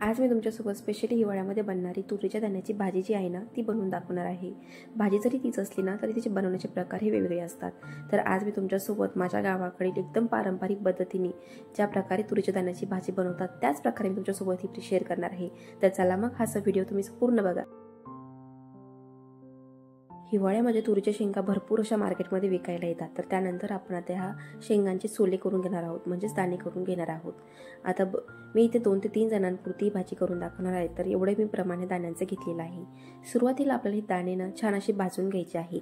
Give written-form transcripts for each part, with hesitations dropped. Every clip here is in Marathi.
आज मी तुमच्यासोबत स्पेशली हिवाळ्यामध्ये बनणारी तुरीच्या दाण्याची भाजी जी आहे ना ती बनवून दाखवणार आहे। भाजी जरी तीच असली ना तरी तिचे बनवण्याचे प्रकार हे वेगवेगळे असतात। तर आज मी तुमच्यासोबत माझ्या गावाकडील एकदम पारंपरिक पद्धतीने ज्या प्रकारे तुरीच्या दाण्याची भाजी बनवतात त्याच प्रकारे मी तुमच्यासोबत ही शेअर करणार आहे। तर चला मग हा व्हिडिओ तुम्ही पूर्ण बघा। हिवाळ्यामध्ये तुरीच्या शेंगा भरपूर अशा मार्केटमध्ये विकायला येतात। तर त्यानंतर आपण आता ह्या शेंगांचे सोले करून घेणार आहोत, म्हणजेच दाणे करून घेणार आहोत। आता मी इथे 2 ते 3 जणांपुरती ही भाजी करून दाखवणार आहे। तर एवढे मी प्रमाणे दाण्यांचं घेतलेलं आहे। सुरुवातीला आपल्याला ही दाणे ना छान अशी भाजून घ्यायचे आहे।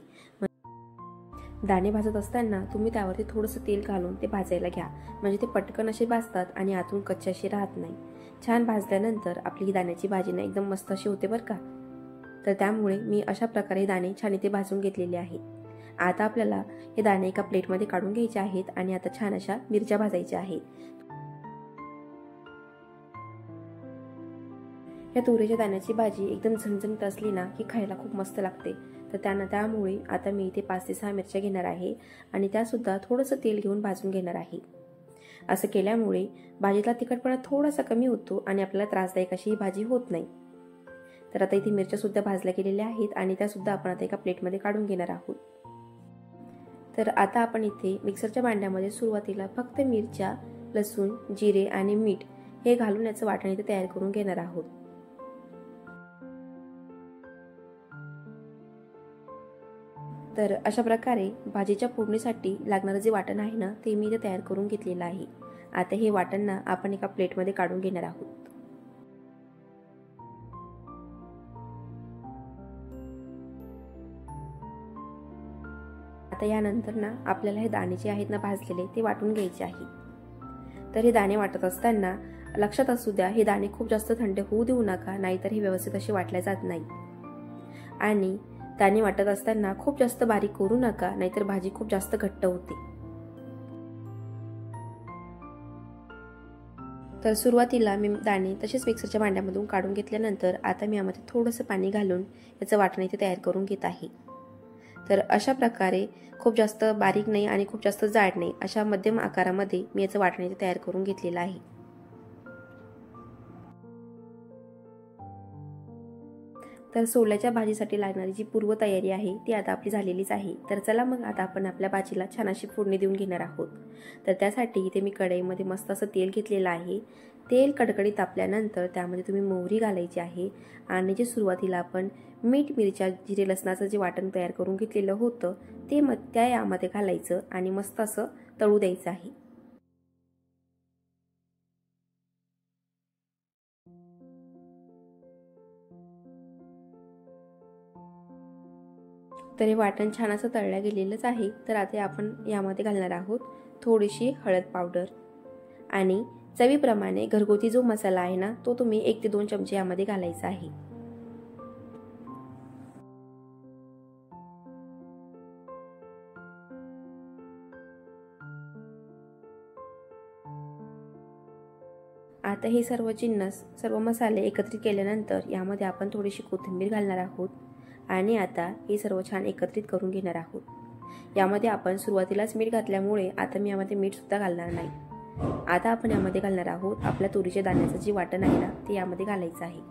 दाणे भाजत असताना तुम्ही त्यावरती थोडंसं तेल घालून ते भाजायला घ्या, म्हणजे ते पटकन असे भाजतात आणि आतून कच्चे असे राहत नाही। छान भाजल्यानंतर आपली ही दाण्याची भाजी ना एकदम मस्त अशी होते बरं का। तर त्यामुळे मी अशा प्रकारे दाणे छान इथे भाजून घेतलेले आहेत। आता आपल्याला हे दाणे एका प्लेटमध्ये काढून घ्यायचे आहेत आणि आता छान अशा मिरच्या भाजायच्या आहेत। या तुरीच्या दाण्याची भाजी एकदम झणझणीत असली ना की खायला खूप मस्त लागते। तर त्यामुळे आता मी इथे 5 ते 6 मिरच्या घेणार आहे आणि त्या सुद्धा थोडंसं तेल घेऊन भाजून घेणार आहे। असं केल्यामुळे भाजीला तिखटपणा थोडासा कमी होतो आणि आपल्याला त्रासदायक अशी ही भाजी होत नाही। तर आता इथे मिरच्या सुद्धा भाजल्या गेलेल्या आहेत आणि त्या सुद्धा आपण आता एका प्लेटमध्ये काढून घेणार आहोत। तर आता आपण इथे मिक्सरच्या भांड्यामध्ये सुरुवातीला फक्त मिरच्या, लसूण, जिरे आणि मीठ हे घालून याचं वाटण इथे तयार करून घेणार आहोत। तर अशा प्रकारे भाजीच्या फोडणीसाठी लागणारे जे वाटण आहे ना ते मी इथे तयार करून घेतलेलं आहे। आता हे वाटण ना आपण एका प्लेटमध्ये काढून घेणार आहोत। आता यानंतर ना आपल्याला हे दाणे जे आहेत ना भाजलेले ते वाटून घ्यायचे आहे। तर हे दाणे वाटत असताना लक्षात असू द्या, हे दाणे खूप जास्त थंड होऊ देऊ नका, नाहीतर हे व्यवस्थित असे वाटले जात नाही। आणि दाणे वाटत असताना खूप जास्त बारीक करू नका, नाहीतर भाजी खूप जास्त घट्ट होते। तर सुरुवातीला मी दाणे तसेच मिक्सरच्या भांड्यामधून काढून घेतल्यानंतर आता मी यामध्ये थोडंसं पाणी घालून याचं वाटण इथे तयार करून घेत आहे। तर अशा प्रकारे खूप जास्त बारीक नाही आणि खूप जास्त जाड नाही, अशा मध्यम आकारामध्ये मी याचं वाटण इथे तयार करून घेतलेलं आहे। तर सोल्याच्या भाजीसाठी लागणारी जी पूर्व तयारी आहे ती आता आपली झालेलीच आहे। तर चला मग आता आपण आपल्या भाजीला छान अशी फोडणी देऊन घेणार आहोत। तर त्यासाठी इथे मी कढईमध्ये मस्त असं तेल घेतलेलं आहे। तेल कडकडीत तापल्यानंतर त्यामध्ये तुम्ही मोहरी घालायची आहे आणि जे सुरुवातीला आपण मीठ, मिरच्या, जिरे, लसणाचं जे वाटण तयार करून घेतलेलं होतं ते त्या यामध्ये घालायचं आणि मस्त असं तळू द्यायचं आहे। तर हे वाटण छान असं तळलं गेलेलंच आहे। तर आता आपण यामध्ये घालणार आहोत थोडीशी हळद पावडर आणि चवीप्रमाणे घरगुती जो मसाला आहे ना तो तुम्ही 1 ते 2 चमचे यामध्ये घालायचा आहे। आता हे सर्व जिन्नस, सर्व मसाले एकत्रित केल्यानंतर यामध्ये आपण थोडीशी कोथिंबीर घालणार आहोत आणि आता हे सर्व छान एकत्रित करून घेणार आहोत। यामध्ये आपण सुरुवातीलाच मीठ घातल्यामुळे आता मी यामध्ये मीठ सुद्धा घालणार नाही। आता आपण यामध्ये घालणार आहोत आपल्या तुरीच्या दाण्याचं जे वाटण आहे ना ते यामध्ये घालायचं आहे।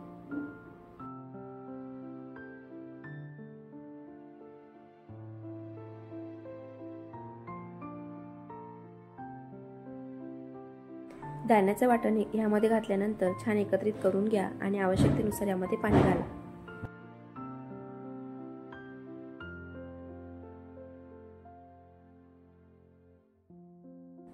दाण्याचं वाटण यामध्ये घातल्यानंतर छान एकत्रित करून घ्या आणि आवश्यकतेनुसार यामध्ये पाणी घाला।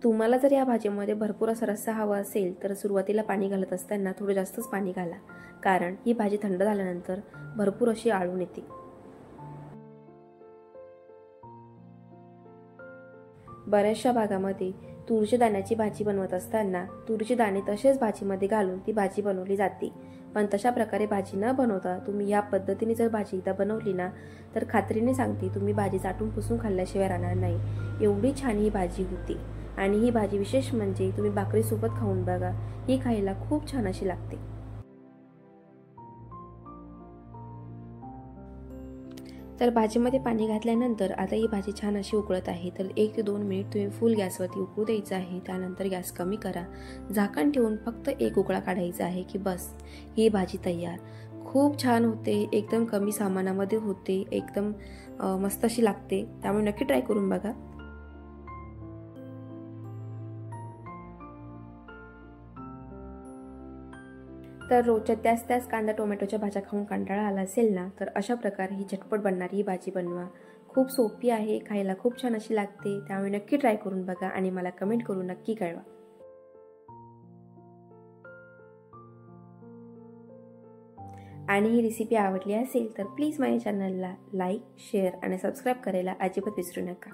तुम्हाला जर या भाजीमध्ये भरपूर असा रस्सा हवा असेल तर सुरुवातीला पाणी घालत असताना थोडं जास्तच पाणी घाला, कारण ही भाजी थंड झाल्यानंतर भरपूर अशी आळून येते। बऱ्याचशा भागामध्ये तुरीच्या दाण्याची भाजी बनवत असताना तुरीचे दाणे तसेच भाजीमध्ये घालून ती भाजी बनवली जाते, पण तशा प्रकारे भाजी न बनवता तुम्ही या पद्धतीने जर भाजी एकदा बनवली ना तर खात्रीने सांगते तुम्ही भाजी चाटून पुसून खाल्ल्याशिवाय राहणार नाही। एवढी छान ही भाजी होती आणि ही भाजी विशेष म्हणजे तुम्ही भाकरीसोबत खाऊन बघा, ही खायला खूप छान अशी लागते। तर भाजीमध्ये पाणी घातल्यानंतर आता ही भाजी छान अशी उकळत आहे, तर 1 ते 2 मिनिट तुम्ही फुल गॅसवरती उकळू द्यायचं आहे. त्यानंतर गॅस कमी करा, झाकण ठेवून फक्त 1 उकळा काढायचा आहे की बस, ही भाजी तयार. खूप छान होते, एकदम कमी सामानामध्ये होते, एकदम मस्त अशी लागते. त्यामुळे नक्की ट्राय करून बघा. तर रोजच्या त्याच कांदा टोमॅटोच्या भाज्या खाऊन कंटाळा आला असेल ना, तर अशा प्रकारे ही झटपट बनणारी ही भाजी बनवा. खूप सोपी आहे, खायला खूप छान अशी लागते. त्यामुळे नक्की ट्राय करून बघा आणि मला कमेंट करून नक्की कळवा. आणि ही रेसिपी आवडली असेल तर प्लीज माझ्या चॅनलला लाईक, शेअर आणि सबस्क्राईब करायला अजिबात विसरू नका.